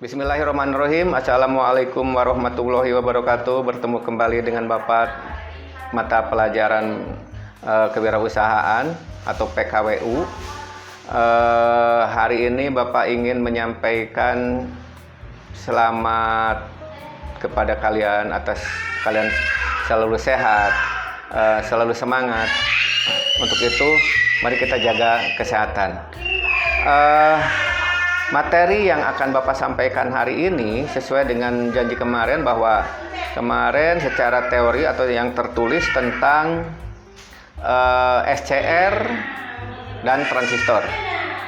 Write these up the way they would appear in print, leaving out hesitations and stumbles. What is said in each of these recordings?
Bismillahirrahmanirrahim. Assalamualaikum warahmatullahi wabarakatuh. Bertemu kembali dengan Bapak mata pelajaran kewirausahaan atau PKWU. Hari ini Bapak ingin menyampaikan selamat kepada kalian atas kalian selalu sehat, selalu semangat. Untuk itu, mari kita jaga kesehatan. Materi yang akan Bapak sampaikan hari ini sesuai dengan janji kemarin, bahwa kemarin secara teori atau yang tertulis tentang SCR dan transistor.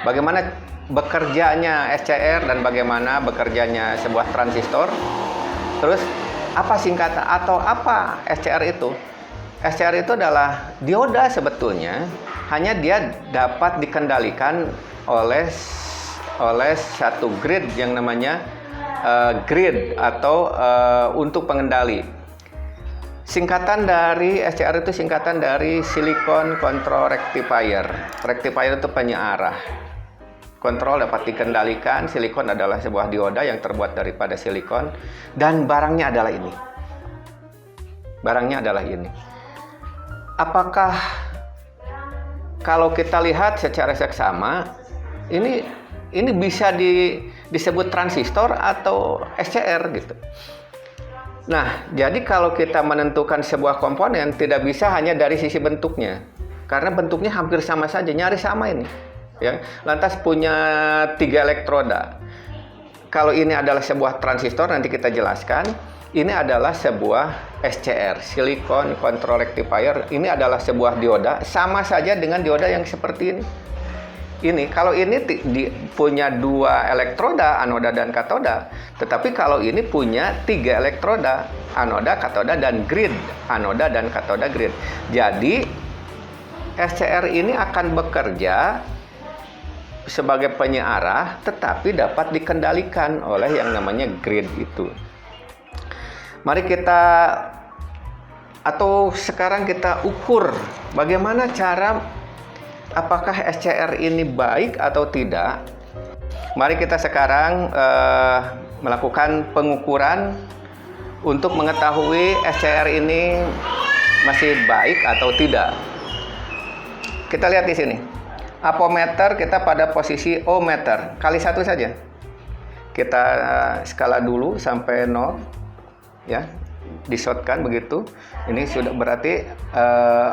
Bagaimana bekerjanya SCR dan bagaimana bekerjanya sebuah transistor. Terus apa singkatan atau apa SCR itu? SCR itu adalah dioda sebetulnya, hanya dia dapat dikendalikan oleh satu grid yang namanya grid atau untuk pengendali. Singkatan dari SCR itu singkatan dari Silicon Control Rectifier. Rectifier itu penyearah. Kontrol dapat dikendalikan. Silikon adalah sebuah dioda yang terbuat daripada silikon, dan barangnya adalah ini. Barangnya adalah ini. Apakah kalau kita lihat secara seksama ini bisa disebut transistor atau SCR gitu. Nah, jadi kalau kita menentukan sebuah komponen tidak bisa hanya dari sisi bentuknya, karena bentuknya hampir sama saja, nyaris sama ini. Ya, lantas punya 3 elektroda. Kalau ini adalah sebuah transistor, nanti kita jelaskan. Ini adalah sebuah SCR, Silicon Control Rectifier. Ini adalah sebuah dioda, sama saja dengan dioda yang seperti ini. Kalau ini punya 2 elektroda, anoda dan katoda. Tetapi kalau ini punya 3 elektroda, anoda, katoda, dan grid. Anoda dan katoda grid. Jadi SCR ini akan bekerja sebagai penyearah, tetapi dapat dikendalikan oleh yang namanya grid itu. Mari sekarang kita ukur bagaimana cara, apakah SCR ini baik atau tidak. Mari kita sekarang melakukan pengukuran untuk mengetahui SCR ini masih baik atau tidak. Kita lihat di sini. Apometer kita pada posisi ohmmeter, kali 1 saja. Kita skala dulu sampai 0. Ya, disortkan begitu. Ini sudah berarti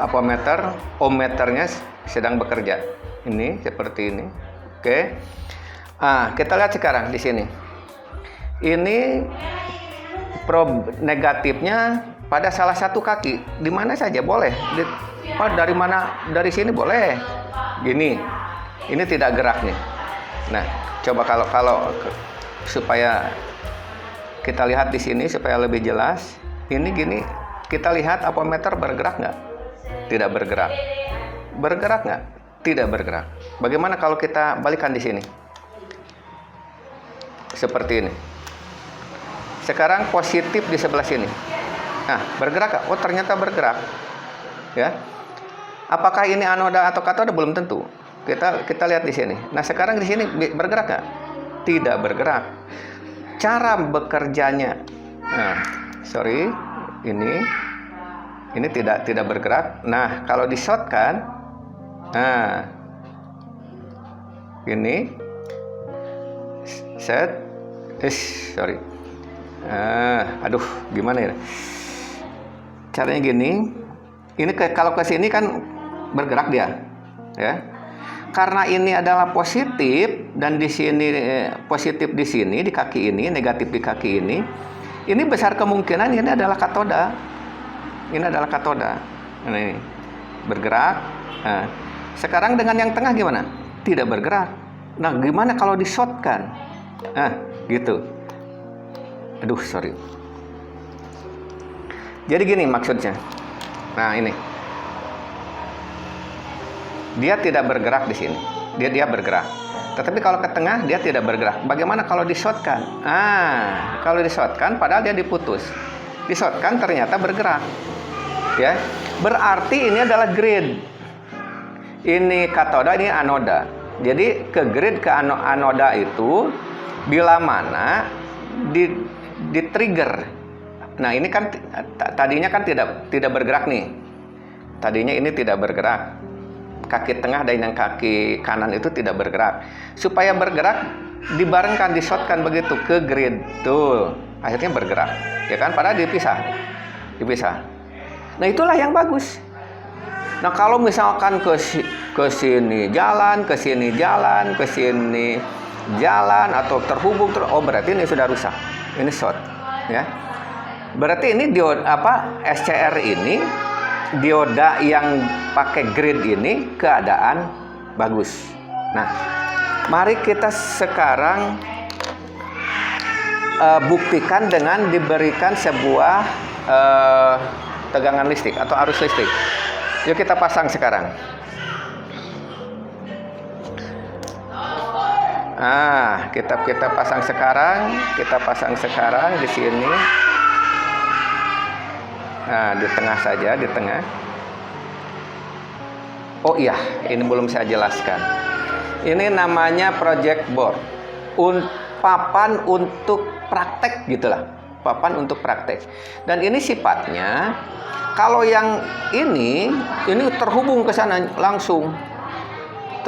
apometer, ohmmeternya sedang bekerja. Ini seperti ini. Oke. Kita lihat sekarang di sini. Ini probe negatifnya pada salah satu kaki. Di mana saja boleh. Dari mana? Dari sini boleh. Gini. Ini tidak gerak nih. Nah, coba kalau supaya kita lihat di sini supaya lebih jelas. Ini gini, kita lihat apometer bergerak nggak? Tidak bergerak. Bergerak nggak? Tidak bergerak. Bagaimana kalau kita balikan di sini? Seperti ini. Sekarang positif di sebelah sini. Nah, bergerak nggak? Oh, ternyata bergerak. Ya. Apakah ini anoda atau katoda? Belum tentu. Kita lihat di sini. Nah, sekarang di sini bergerak nggak? Tidak bergerak. Cara bekerjanya, ini tidak bergerak. Nah, kalau di-short-kan, ini gimana ya? Caranya gini. Ini kalau ke sini kan bergerak dia, ya. Karena ini adalah positif dan di sini positif di sini di kaki ini, negatif di kaki ini. Ini besar kemungkinan ini adalah katoda. Ini adalah katoda. Nah, ini bergerak. Nah, sekarang dengan yang tengah gimana? Tidak bergerak. Nah, gimana kalau di-short-kan? Nah, gitu. Jadi gini maksudnya. Nah, ini. Dia tidak bergerak di sini. Dia bergerak. Tetapi kalau ke tengah dia tidak bergerak. Bagaimana kalau di-short-kan? Kalau di-short-kan padahal dia diputus. Di-short-kan ternyata bergerak. Ya. Berarti ini adalah grid. Ini katoda, ini anoda. Jadi ke grid ke anoda itu bila mana di trigger. Nah, ini kan tadinya kan tidak bergerak nih. Tadinya ini tidak bergerak. Kaki tengah dan yang kaki kanan itu tidak bergerak. Supaya bergerak dibarengkan, di-shotkan begitu ke grid. Tuh, akhirnya bergerak. Ya kan? Padahal dipisah. Nah, itulah yang bagus. Nah, kalau misalkan ke sini jalan, ke sini jalan, ke sini jalan atau terhubung berarti ini sudah rusak. Ini short, ya. Berarti ini SCR ini dioda yang pakai grid ini keadaan bagus. Nah, mari kita sekarang buktikan dengan diberikan sebuah tegangan listrik atau arus listrik. Yuk kita pasang sekarang. Kita pasang sekarang di sini. Nah, di tengah saja, di tengah. Oh iya, ini belum saya jelaskan. Ini namanya project board. Papan untuk praktek gitulah. Papan untuk praktek. Dan ini sifatnya, kalau yang ini terhubung ke sana langsung.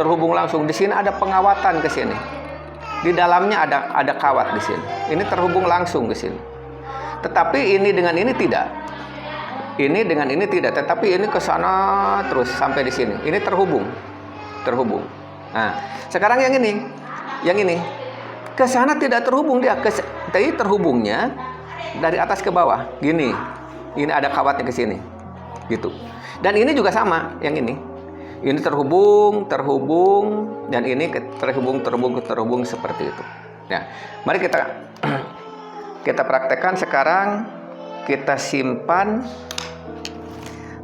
Terhubung langsung. Di sini ada pengawatan ke sini. Di dalamnya ada kawat di sini. Ini terhubung langsung ke sini. Tetapi ini dengan ini tidak. Ini dengan ini tidak, tetapi ini ke sana terus sampai di sini. Ini terhubung. Nah, sekarang yang ini ke sana tidak terhubung dia. Tapi terhubungnya dari atas ke bawah. Gini. Ini ada kawatnya ke sini. Gitu. Dan ini juga sama, yang ini. Ini terhubung, dan ini terhubung seperti itu. Nah, mari kita praktekkan sekarang. Kita simpan.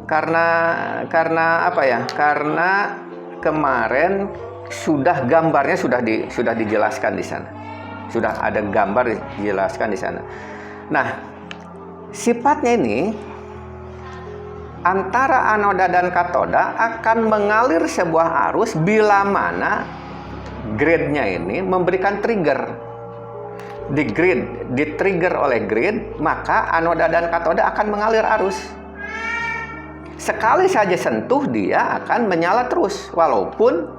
Karena apa ya? Karena kemarin gambarnya sudah dijelaskan di sana. Sudah ada gambar dijelaskan di sana. Nah, sifatnya ini antara anoda dan katoda akan mengalir sebuah arus bila mana gridnya ini memberikan trigger. Di-trigger oleh grid, maka anoda dan katoda akan mengalir arus. Sekali saja sentuh dia akan menyala terus walaupun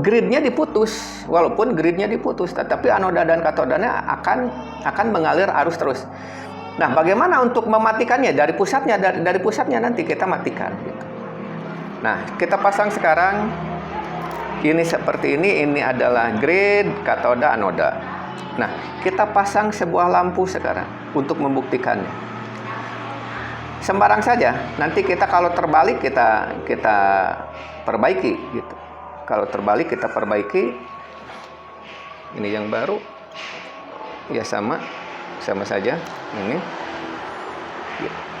gridnya diputus, tetapi anoda dan katodanya akan mengalir arus terus. Nah, bagaimana untuk mematikannya? Dari pusatnya nanti kita matikan gitu. Nah, kita pasang sekarang. Ini seperti ini adalah grid, katoda, anoda. Nah, kita pasang sebuah lampu sekarang untuk membuktikannya. Sembarang saja. Nanti kita kalau terbalik kita perbaiki gitu. Kalau terbalik kita perbaiki. Ini yang baru. Ya sama saja. Ini.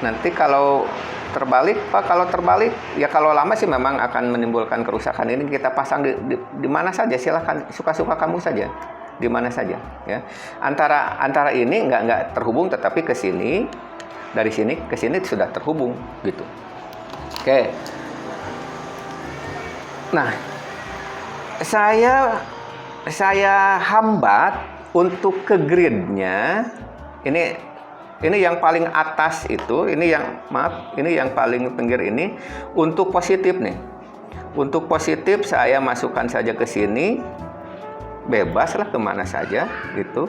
Nanti kalau terbalik, ya kalau lama sih memang akan menimbulkan kerusakan. Ini kita pasang di mana saja, silahkan, suka-suka kamu saja, di mana saja ya. Antara ini nggak terhubung, tetapi ke sini, dari sini ke sini sudah terhubung gitu. Oke. Nah, saya hambat untuk ke gridnya. Ini yang paling atas itu, ini yang paling pinggir ini untuk positif nih. Untuk positif saya masukkan saja ke sini, bebas lah kemana saja gitu,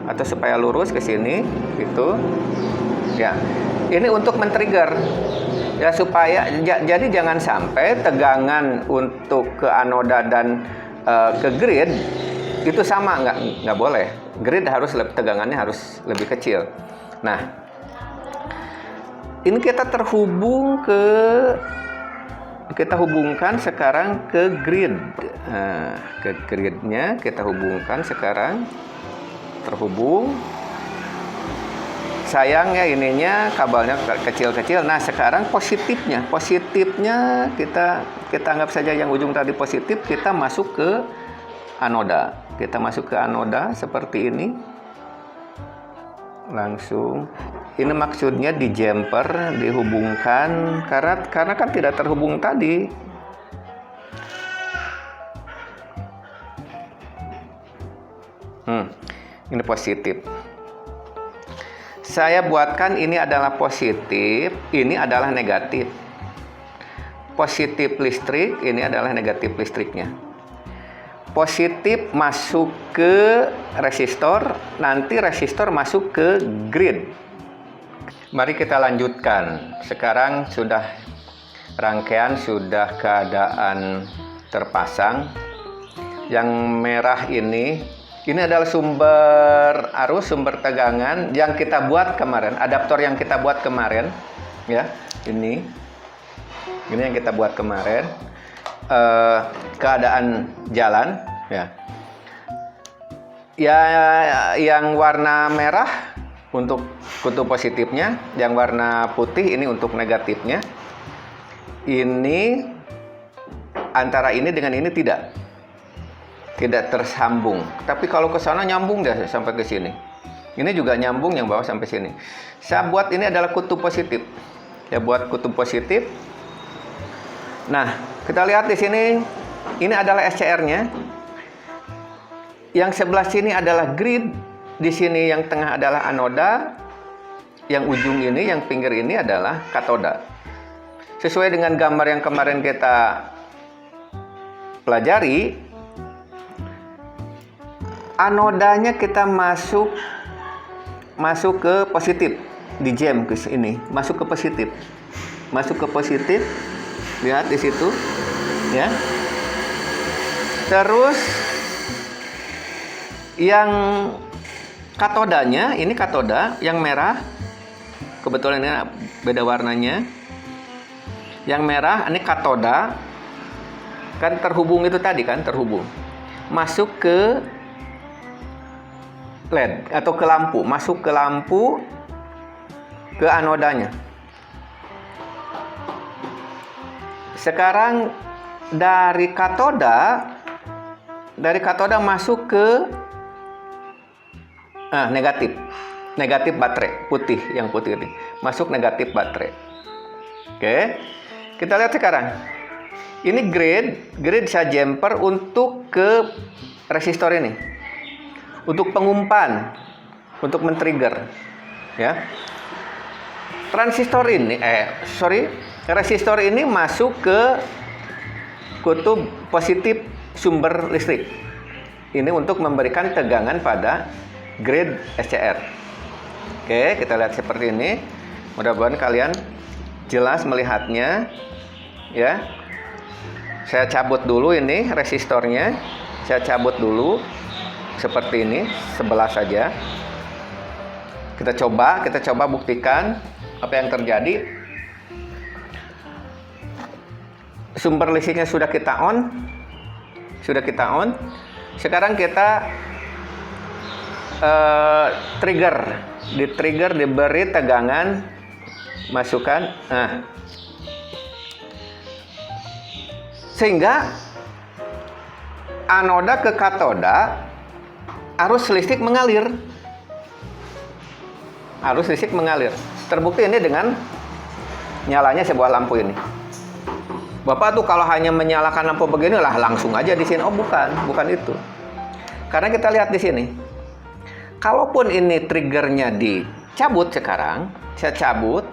atau supaya lurus ke sini gitu. Ya, ini untuk men-trigger ya, supaya jadi jangan sampai tegangan untuk ke anoda dan ke grid itu sama, nggak boleh. Grid tegangannya harus lebih kecil. Nah, ini kita hubungkan sekarang ke grid. Nah, ke gridnya kita hubungkan sekarang, terhubung. Sayangnya ininya kabelnya kecil-kecil. Nah, sekarang positifnya kita anggap saja yang ujung tadi positif, kita masuk ke anoda. Kita masuk ke anoda seperti ini. Langsung. Ini maksudnya di jumper dihubungkan karena kan tidak terhubung tadi. Ini positif. Saya buatkan ini adalah positif, ini adalah negatif. Positif listrik, ini adalah negatif listriknya. Positif masuk ke resistor, nanti resistor masuk ke grid. Mari kita lanjutkan. Sekarang sudah rangkaian, sudah keadaan terpasang. Yang merah ini adalah sumber arus, sumber tegangan yang kita buat kemarin, adaptor yang kita buat kemarin, ya. Ini yang kita buat kemarin. Keadaan jalan, ya. Yang warna merah untuk kutub positifnya, yang warna putih ini untuk negatifnya. Ini antara ini dengan ini tidak tersambung. Tapi kalau ke sana nyambung deh sampai ke sini. Ini juga nyambung yang bawah sampai sini. Saya buat ini adalah kutub positif. Ya, buat kutub positif. Nah, kita lihat di sini, ini adalah SCR-nya. Yang sebelah sini adalah grid. Di sini yang tengah adalah anoda. Yang ujung ini, yang pinggir ini adalah katoda. Sesuai dengan gambar yang kemarin kita pelajari, anodanya kita masuk ke positif, di jam ke sini, masuk ke positif, lihat di situ, ya. Terus yang katodanya, ini katoda, yang merah, kebetulan ini beda warnanya. Yang merah ini katoda, kan terhubung itu tadi kan, terhubung, masuk ke LED atau ke lampu, masuk ke lampu, ke anodanya. Sekarang dari katoda masuk ke negatif baterai putih, yang putih ini masuk negatif baterai. Oke, kita lihat sekarang. Ini grid saya jumper untuk ke resistor ini. Untuk pengumpan, untuk men-trigger, ya. Resistor ini masuk ke kutub positif sumber listrik. Ini untuk memberikan tegangan pada grid SCR. Oke, kita lihat seperti ini. Mudah-mudahan kalian jelas melihatnya, ya. Saya cabut dulu ini resistornya. Saya cabut dulu. Seperti ini, sebelah saja. Kita coba buktikan apa yang terjadi. Sumber listriknya sudah kita on. Sekarang kita diberi tegangan, masukkan. Nah, sehingga anoda ke katoda arus listrik mengalir. Terbukti ini dengan nyalanya sebuah lampu ini. Bapak tuh kalau hanya menyalakan lampu begini lah langsung aja di sini. Oh, bukan itu. Karena kita lihat di sini. Kalaupun ini triggernya dicabut sekarang, saya cabut,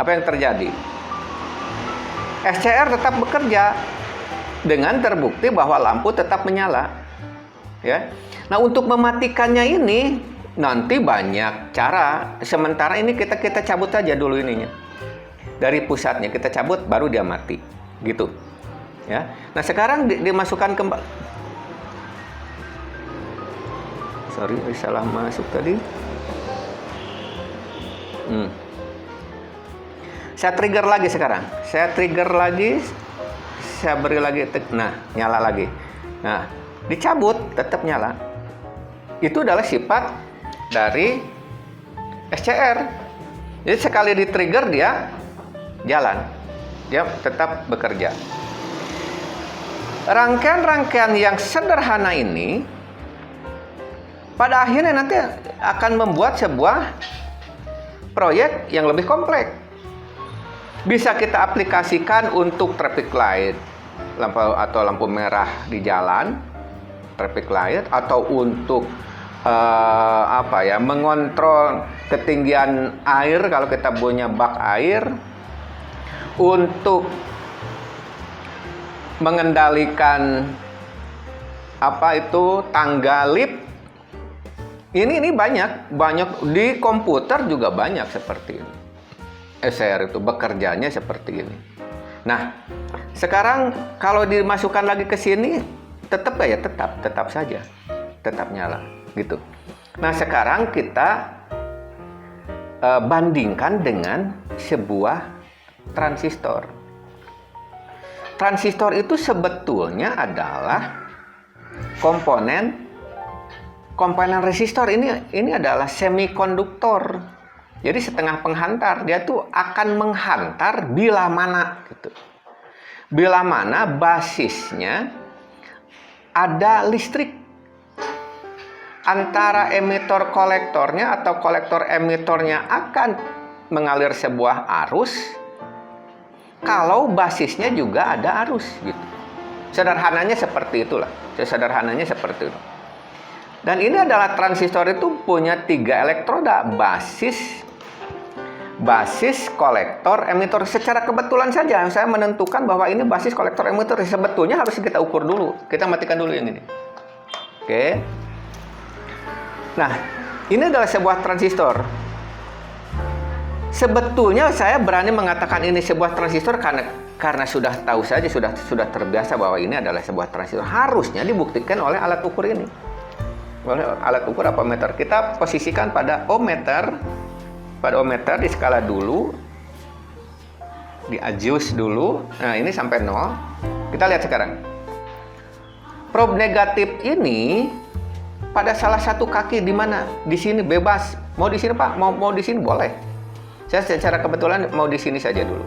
apa yang terjadi? SCR tetap bekerja dengan terbukti bahwa lampu tetap menyala. Ya. Nah, untuk mematikannya ini nanti banyak cara. Sementara ini kita cabut saja dulu ininya. Dari pusatnya kita cabut baru dia mati. Gitu. Ya. Nah, sekarang dimasukkan kembali. Sorry, salah masuk tadi. Saya trigger lagi sekarang. Saya beri lagi. Nah, nyala lagi. Nah, dicabut tetap nyala. Itu adalah sifat dari SCR. Jadi sekali di-trigger dia jalan. Dia tetap bekerja. Rangkaian-rangkaian yang sederhana ini pada akhirnya nanti akan membuat sebuah proyek yang lebih kompleks. Bisa kita aplikasikan untuk traffic light, lampu merah di jalan. traffic light atau untuk mengontrol ketinggian air kalau kita punya bak air, untuk mengendalikan tangga lift. Ini banyak di komputer juga banyak seperti ini. SCR itu bekerjanya seperti ini. Nah, sekarang kalau dimasukkan lagi ke sini, tetap saja, tetap nyala gitu. Nah, sekarang kita bandingkan dengan sebuah transistor. Transistor itu sebetulnya adalah komponen resistor. Ini adalah semikonduktor. Jadi setengah penghantar, dia tuh akan menghantar bila mana gitu. Bila mana basisnya ada listrik antara emitor kolektornya atau kolektor emitornya akan mengalir sebuah arus kalau basisnya juga ada arus gitu. Sederhananya seperti itulah. Sederhananya seperti itu. Dan ini adalah transistor itu punya 3 elektroda, basis, kolektor, emitor. Secara kebetulan saja saya menentukan bahwa ini basis, kolektor, emitor. Sebetulnya harus kita ukur dulu. Kita matikan dulu yang ini. Oke. Nah, ini adalah sebuah transistor. Sebetulnya saya berani mengatakan ini sebuah transistor karena sudah tahu saja, sudah terbiasa bahwa ini adalah sebuah transistor. Harusnya dibuktikan oleh alat ukur ini. Oleh alat ukur ammeter. Kita posisikan pada ohmmeter. Pada ohmmeter di skala dulu, di adjust dulu. Nah, ini sampai 0. Kita lihat sekarang. Probe negatif ini pada salah satu kaki di mana? Di sini bebas. Mau di sini Pak? Mau di sini boleh. Saya secara kebetulan mau di sini saja dulu.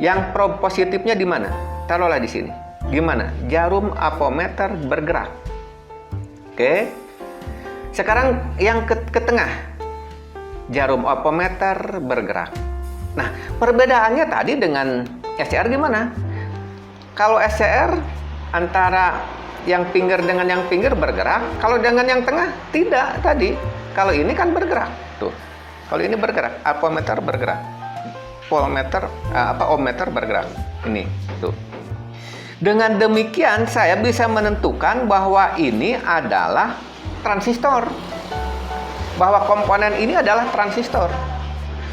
Yang probe positifnya di mana? Taruhlah di sini. Gimana? Jarum ammeter bergerak. Oke. Sekarang yang ke tengah. Jarum ammeter bergerak. Nah, perbedaannya tadi dengan SCR gimana? Kalau SCR antara yang pinggir dengan yang pinggir bergerak, kalau dengan yang tengah tidak tadi. Kalau ini kan bergerak. Tuh. Kalau ini bergerak, ammeter bergerak. Ohmmeter bergerak. Ini, tuh. Dengan demikian saya bisa menentukan bahwa ini adalah transistor. Bahwa komponen ini adalah transistor.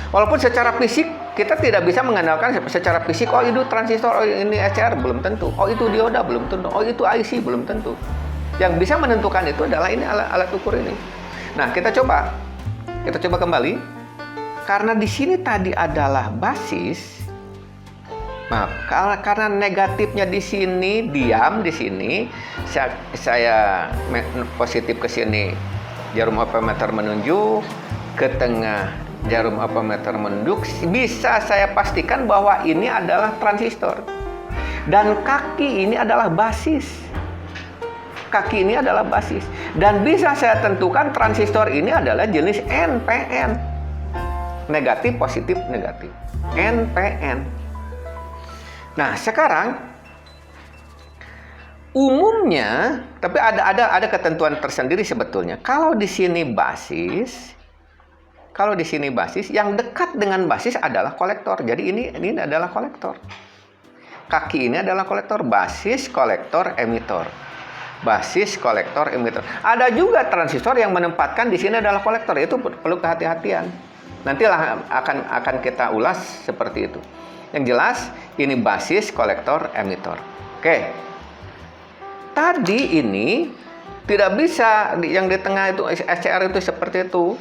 Walaupun secara fisik kita tidak bisa mengandalkan secara fisik, oh itu transistor, oh ini SCR, belum tentu. Oh itu dioda, belum tentu. Oh itu IC, belum tentu. Yang bisa menentukan itu adalah ini alat ukur ini. Nah, kita coba kembali. Karena di sini tadi adalah basis. Nah, karena negatifnya di sini diam di sini, saya positif ke sini, jarum ammeter menunjuk ke tengah, jarum ammeter menunjuk, bisa saya pastikan bahwa ini adalah transistor. Dan kaki ini adalah basis. Kaki ini adalah basis. Dan bisa saya tentukan transistor ini adalah jenis NPN. Negatif, positif, negatif. NPN. Nah, sekarang umumnya, tapi ada ketentuan tersendiri sebetulnya. Kalau di sini basis, yang dekat dengan basis adalah kolektor. Jadi ini adalah kolektor. Kaki ini adalah kolektor, basis, kolektor, emitor. Basis, kolektor, emitor. Ada juga transistor yang menempatkan di sini adalah kolektor. Itu perlu kehati-hatian. Nantilah akan kita ulas seperti itu. Yang jelas ini basis, kolektor, emitor. Oke. Tadi ini tidak bisa yang di tengah itu SCR itu seperti itu.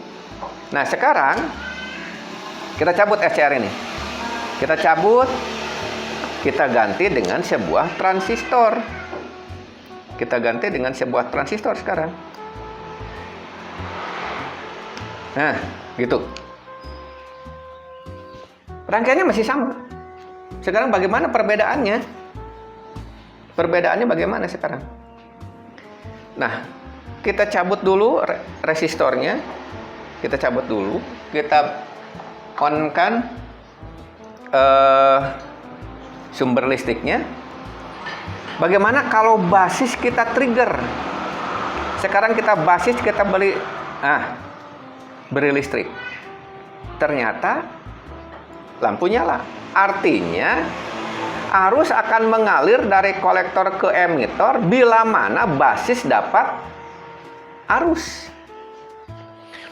Nah, sekarang kita cabut SCR ini. Kita cabut, kita ganti dengan sebuah transistor. Kita ganti dengan sebuah transistor sekarang. Nah, gitu. Rangkaiannya masih sama. Sekarang bagaimana perbedaannya? Perbedaannya bagaimana sekarang? Nah, kita cabut dulu resistornya. Kita cabut dulu. Kita on-kan sumber listriknya. Bagaimana kalau basis kita trigger? Sekarang kita basis, kita beri listrik. Ternyata lampu nyala. Artinya arus akan mengalir dari kolektor ke emitor bila mana basis dapat arus.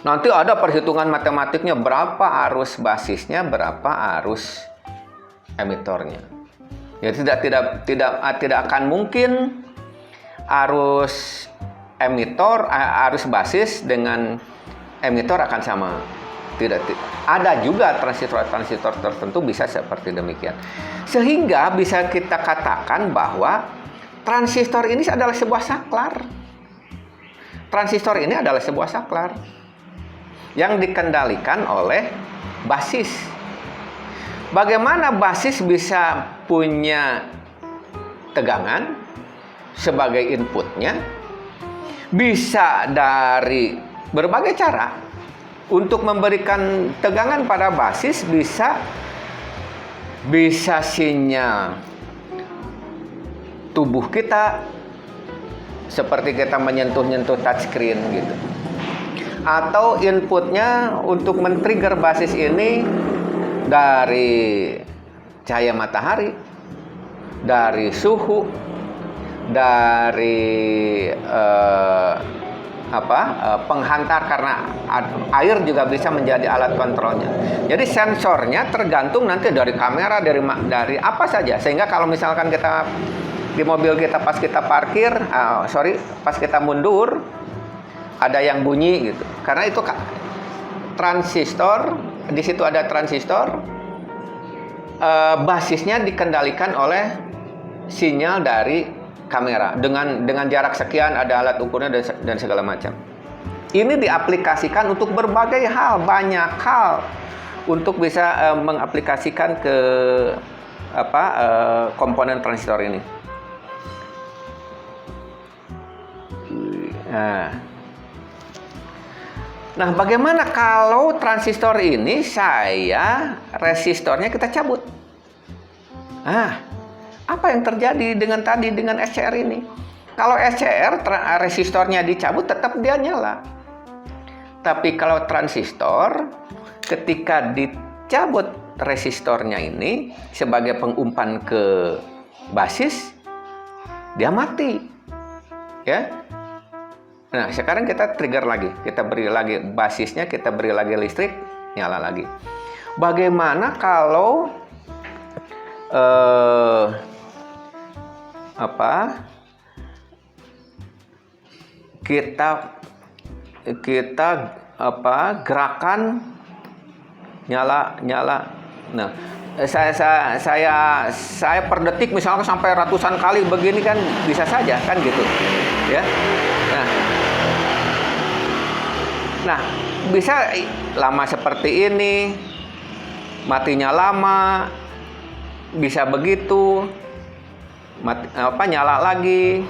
Nanti ada perhitungan matematiknya, berapa arus basisnya, berapa arus emitornya. Ya tidak akan mungkin arus arus basis dengan emitor akan sama. Tidak. Ada juga transistor tertentu bisa seperti demikian. Sehingga bisa kita katakan bahwa transistor ini adalah sebuah saklar. Transistor ini adalah sebuah saklar yang dikendalikan oleh basis. Bagaimana basis bisa punya tegangan sebagai inputnya? Bisa dari berbagai cara. Untuk memberikan tegangan pada basis bisa sinyal tubuh kita, seperti kita menyentuh touchscreen gitu. Atau inputnya untuk men-trigger basis ini dari cahaya matahari, dari suhu, dari penghantar, karena air juga bisa menjadi alat kontrolnya. Jadi sensornya tergantung nanti dari kamera, dari apa saja. Sehingga kalau misalkan kita di mobil kita pas kita parkir, pas kita mundur, ada yang bunyi gitu. Karena itu transistor, di situ ada transistor, basisnya dikendalikan oleh sinyal dari kamera dengan jarak sekian, ada alat ukurnya dan segala macam. Ini diaplikasikan untuk berbagai hal, banyak hal untuk bisa mengaplikasikan ke komponen transistor ini. Nah, bagaimana kalau transistor ini resistornya kita cabut? Apa yang terjadi dengan SCR ini? Kalau SCR resistornya dicabut, tetap dia nyala. Tapi kalau transistor, ketika dicabut resistornya ini sebagai pengumpan ke basis, dia mati. Ya. Nah, sekarang kita trigger lagi, kita beri lagi basisnya, kita beri lagi listrik, nyala lagi. Bagaimana kalau kita gerakan nyala. Nah, saya per detik misalnya sampai ratusan kali begini kan bisa saja kan gitu, ya. Nah, bisa lama seperti ini, matinya lama, bisa begitu, nyala lagi,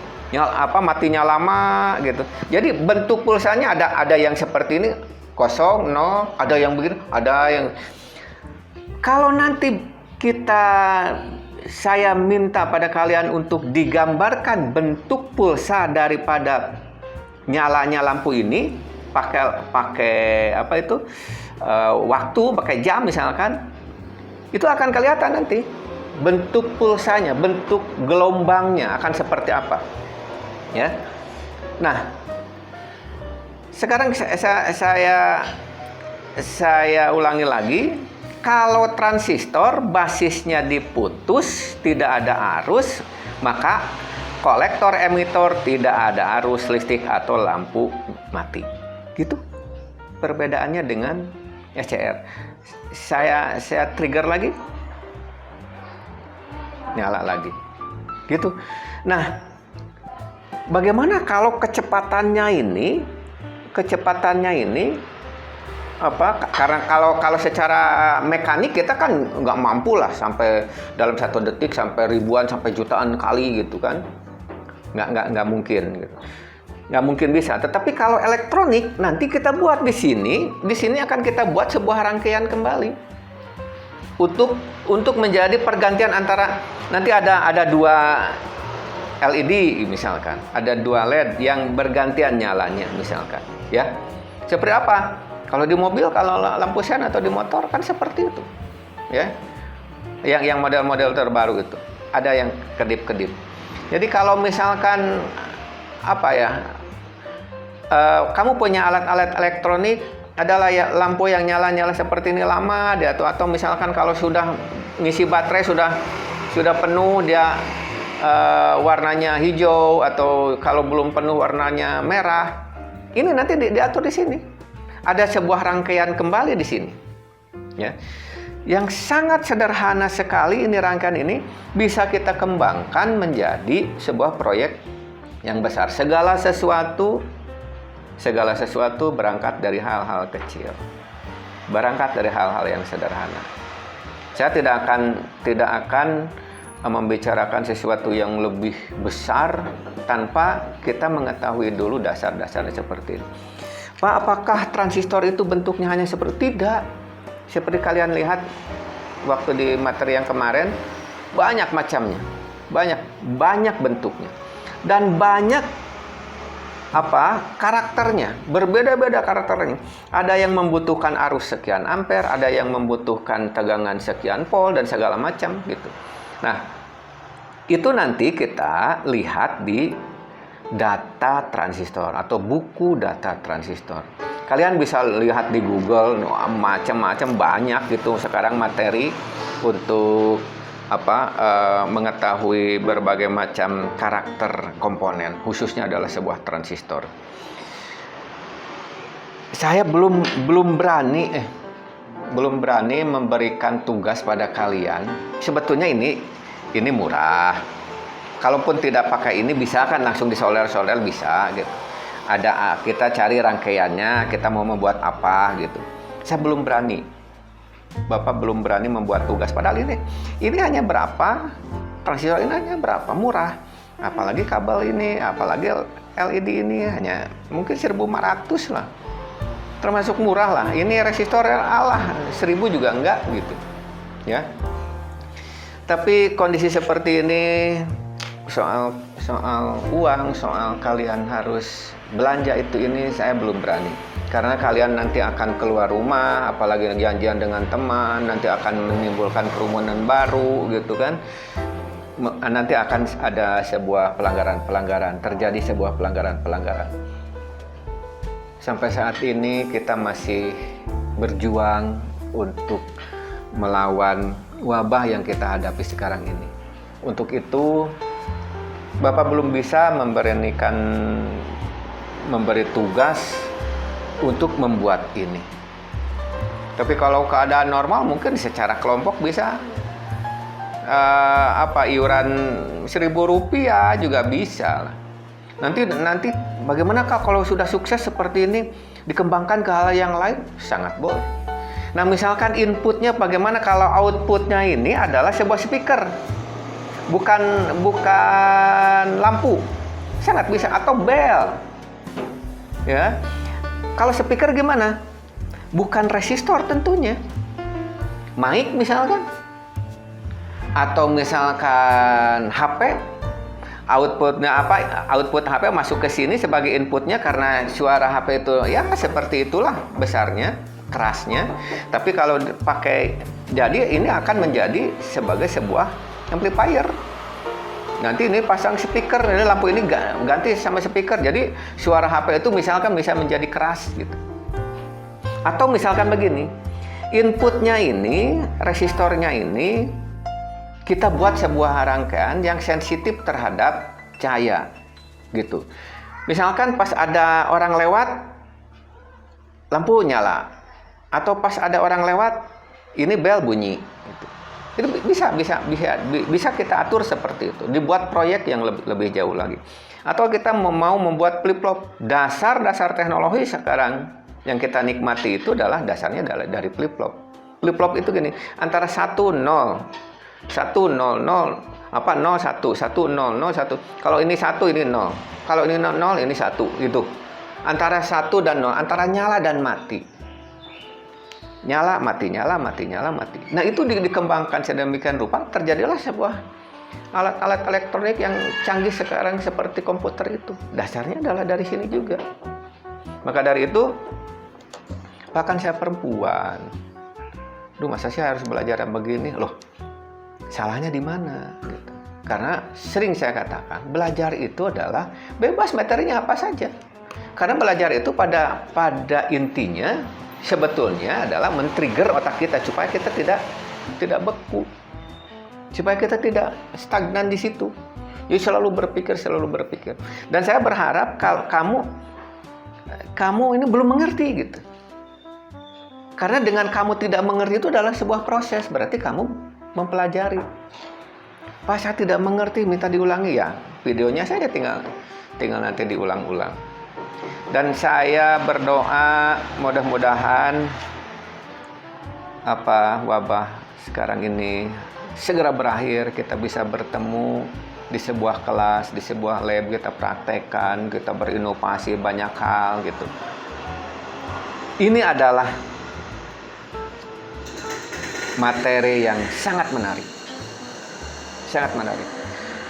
matinya lama gitu. Jadi bentuk pulsanya ada yang seperti ini, kosong, nol, ada yang begini, ada yang. Kalau nanti saya minta pada kalian untuk digambarkan bentuk pulsa daripada nyalanya lampu ini, pakai waktu, pakai jam misalkan, itu akan kelihatan nanti bentuk pulsanya, bentuk gelombangnya akan seperti apa, ya. Nah, sekarang saya ulangi lagi. Kalau transistor basisnya diputus, tidak ada arus, maka kolektor emitor tidak ada arus listrik atau lampu mati. Gitu perbedaannya dengan SCR. Saya trigger lagi, nyala lagi. Gitu. Nah, bagaimana kalau kecepatannya ini karena kalau secara mekanik kita kan nggak mampu lah sampai dalam 1 detik sampai ribuan sampai jutaan kali gitu kan, nggak mungkin gitu. Nggak mungkin bisa. Tetapi kalau elektronik nanti kita buat di sini akan kita buat sebuah rangkaian kembali untuk menjadi pergantian antara, nanti ada LED misalkan, ada 2 LED yang bergantian nyalanya misalkan, ya. Seperti apa? Kalau di mobil, kalau lampu sen atau di motor kan seperti itu, ya. Yang model-model terbaru itu ada yang kedip-kedip. Jadi kalau misalkan apa ya, kamu punya alat-alat elektronik, adalah ya, lampu yang nyala-nyala seperti ini lama, atau misalkan kalau sudah ngisi baterai sudah penuh, dia warnanya hijau, atau kalau belum penuh warnanya merah. Ini nanti diatur di sini. Ada sebuah rangkaian kembali di sini, ya. Yang sangat sederhana sekali ini, rangkaian ini bisa kita kembangkan menjadi sebuah proyek yang besar. Segala sesuatu berangkat dari hal-hal kecil. Berangkat dari hal-hal yang sederhana. Saya tidak akan membicarakan sesuatu yang lebih besar tanpa kita mengetahui dulu dasar-dasarnya seperti ini. Pak, apakah transistor itu bentuknya hanya seperti? Tidak. Seperti kalian lihat waktu di materi yang kemarin, banyak macamnya, banyak bentuknya, dan banyak karakternya, berbeda-beda karakternya. Ada yang membutuhkan arus sekian ampere, ada yang membutuhkan tegangan sekian volt dan segala macam gitu. Nah, itu nanti kita lihat di data transistor atau buku data transistor. Kalian bisa lihat di Google, macam-macam banyak gitu sekarang materi untuk mengetahui berbagai macam karakter komponen, khususnya adalah sebuah transistor. Saya belum berani memberikan tugas pada kalian. Sebetulnya ini murah. Kalaupun tidak pakai ini, bisa kan langsung disoler-soler, bisa gitu. Kita cari rangkaiannya, kita mau membuat apa gitu. Saya belum berani. Bapak belum berani membuat tugas. Padahal ini hanya berapa? Transistor ini hanya berapa? Murah. Apalagi kabel ini, apalagi LED ini hanya mungkin 1.500 lah. Termasuk murah lah. Ini resistor 1.000 juga enggak gitu. Ya. Tapi kondisi seperti ini, soal uang, soal kalian harus belanja ini saya belum berani. Karena kalian nanti akan keluar rumah, apalagi janjian dengan teman, nanti akan menimbulkan kerumunan baru gitu kan. Nanti akan ada sebuah pelanggaran, terjadi sebuah pelanggaran. Sampai saat ini kita masih berjuang untuk melawan wabah yang kita hadapi sekarang ini. Untuk itu Bapak belum bisa memberi tugas untuk membuat ini. Tapi kalau keadaan normal mungkin secara kelompok bisa iuran Rp1.000 juga bisa. Nanti bagaimana kalau sudah sukses seperti ini dikembangkan ke hal yang lain? Sangat boleh. Nah, misalkan inputnya bagaimana kalau outputnya ini adalah sebuah speaker, bukan lampu, sangat bisa, atau bel, ya. Kalau speaker gimana? Bukan resistor tentunya, mic misalkan, atau misalkan HP, output HP masuk ke sini sebagai inputnya, karena suara HP itu ya seperti itulah besarnya, kerasnya. Tapi kalau pakai, jadi ini akan menjadi sebagai sebuah amplifier. Nanti ini pasang speaker, ini lampu ini ganti sama speaker. Jadi suara HP itu misalkan bisa menjadi keras gitu. Atau misalkan begini, inputnya ini, resistornya ini kita buat sebuah rangkaian yang sensitif terhadap cahaya gitu. Misalkan pas ada orang lewat, lampu nyala. Atau pas ada orang lewat, ini bel bunyi gitu. Itu bisa kita atur seperti itu. Dibuat proyek yang lebih jauh lagi. Atau kita mau membuat flip-flop. Dasar teknologi sekarang yang kita nikmati itu dasarnya dari flip-flop. Flip-flop itu gini, antara 1 0 1 0 0 0 1 1 0 0 1. Kalau ini 1 ini 0. Kalau ini 0 ini 1 gitu. Antara 1 dan 0, antara nyala dan mati. Nyala mati. Nah, itu dikembangkan sedemikian rupa, terjadilah sebuah Alat-alat elektronik yang canggih sekarang seperti komputer itu dasarnya adalah dari sini juga. Maka dari itu, bahkan saya perempuan, masa sih harus belajar yang begini? Loh, salahnya di mana? Gitu. Karena sering saya katakan, belajar itu adalah bebas materinya apa saja. Karena belajar itu pada intinya sebetulnya adalah men-trigger otak kita supaya kita tidak beku. Supaya kita tidak stagnan di situ. Jadi selalu berpikir. Dan saya berharap kalau kamu ini belum mengerti gitu. Karena dengan kamu tidak mengerti itu adalah sebuah proses, berarti kamu mempelajari. Pas saya tidak mengerti minta diulangi ya, videonya saya tinggal nanti diulang-ulang. Dan saya berdoa mudah-mudahan wabah sekarang ini segera berakhir, kita bisa bertemu di sebuah kelas, di sebuah lab, kita praktekkan, kita berinovasi banyak hal gitu. Ini adalah materi yang sangat menarik.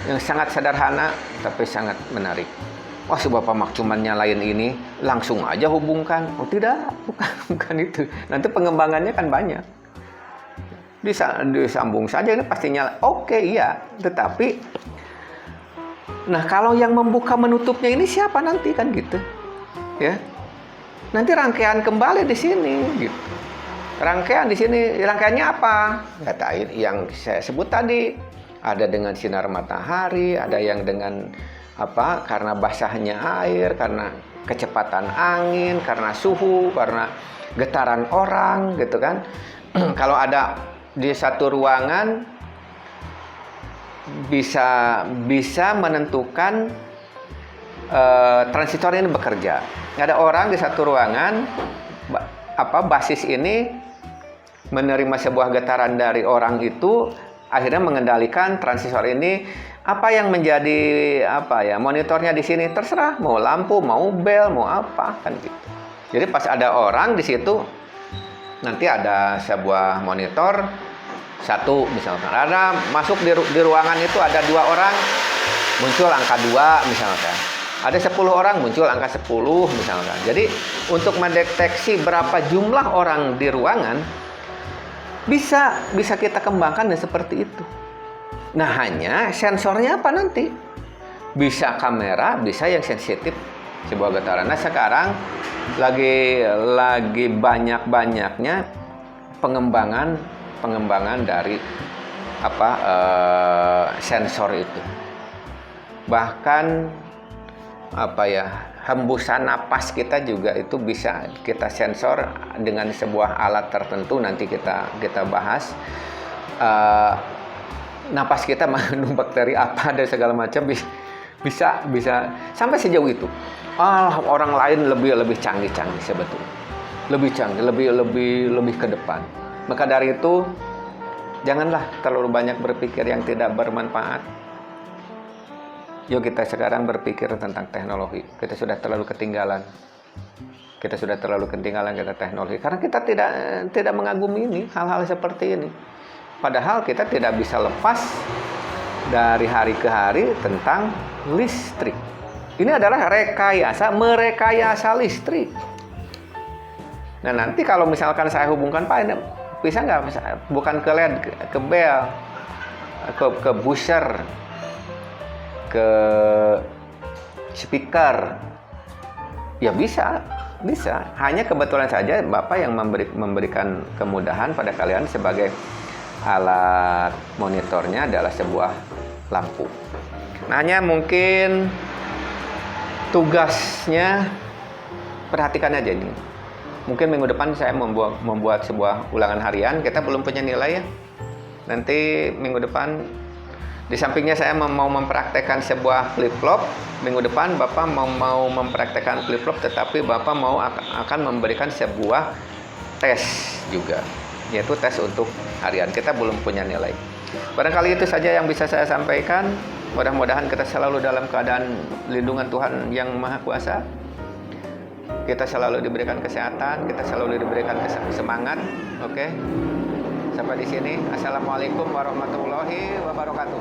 Yang sangat sederhana tapi sangat menarik. Wah, sebuah pemakzumannya lain ini langsung aja hubungkan. Oh tidak, bukan itu. Nanti pengembangannya kan banyak. Disambung saja ini pastinya oke, iya, tetapi nah kalau yang membuka menutupnya ini siapa nanti kan gitu ya, nanti rangkaian kembali di sini gitu. Rangkaian di sini, rangkaiannya apa? Katain yang saya sebut tadi, ada dengan sinar matahari, ada yang dengan karena basahnya air, karena kecepatan angin, karena suhu, karena getaran orang gitu kan. Kalau ada di satu ruangan bisa menentukan transistor ini bekerja. Ada orang di satu ruangan, basis ini menerima sebuah getaran dari orang itu, akhirnya mengendalikan transistor ini. Apa yang menjadi monitornya di sini terserah, mau lampu, mau bel, mau apa kan gitu. Jadi pas ada orang di situ, nanti ada sebuah monitor satu misalkan, ada masuk di ruangan itu ada 2 orang, muncul angka 2 misalkan, ada 10 orang muncul angka 10 misalkan. Jadi untuk mendeteksi berapa jumlah orang di ruangan bisa kita kembangkan dan seperti itu. Nah, hanya sensornya apa nanti? Bisa kamera, bisa yang sensitif sebuah getaran. Nah, sekarang lagi banyak-banyaknya pengembangan dari sensor itu. Bahkan hembusan napas kita juga itu bisa kita sensor dengan sebuah alat tertentu, nanti kita bahas. Napas kita mengandung bakteri apa dan segala macam, bisa sampai sejauh itu. Orang lain lebih canggih sebetulnya, lebih canggih, lebih ke depan. Maka dari itu janganlah terlalu banyak berpikir yang tidak bermanfaat. Yuk kita sekarang berpikir tentang teknologi. Kita sudah terlalu ketinggalan. Kita teknologi karena kita tidak mengagumi ini, hal-hal seperti ini. Padahal kita tidak bisa lepas dari hari ke hari tentang listrik. Ini adalah merekayasa listrik. Nah, nanti kalau misalkan saya hubungkan Pak, bisa nggak? Bukan ke LED, ke bel, ke buzzer, ke speaker. Ya bisa. Hanya kebetulan saja Bapak yang memberikan kemudahan pada kalian sebagai alat monitornya adalah sebuah lampu. Nah, hanya mungkin tugasnya perhatikan aja ini. Mungkin minggu depan saya membuat sebuah ulangan harian. Kita belum punya nilai ya. Nanti minggu depan di sampingnya saya mau mempraktekkan sebuah flip-flop. Minggu depan Bapak mau mempraktekkan flip-flop, tetapi Bapak akan memberikan sebuah tes juga, yaitu tes untuk harian. Kita belum punya nilai. Barangkali itu saja yang bisa saya sampaikan. Mudah-mudahan kita selalu dalam keadaan lindungan Tuhan yang Maha Kuasa. Kita selalu diberikan kesehatan, kita selalu diberikan semangat. Oke. Sampai di sini. Assalamualaikum warahmatullahi wabarakatuh.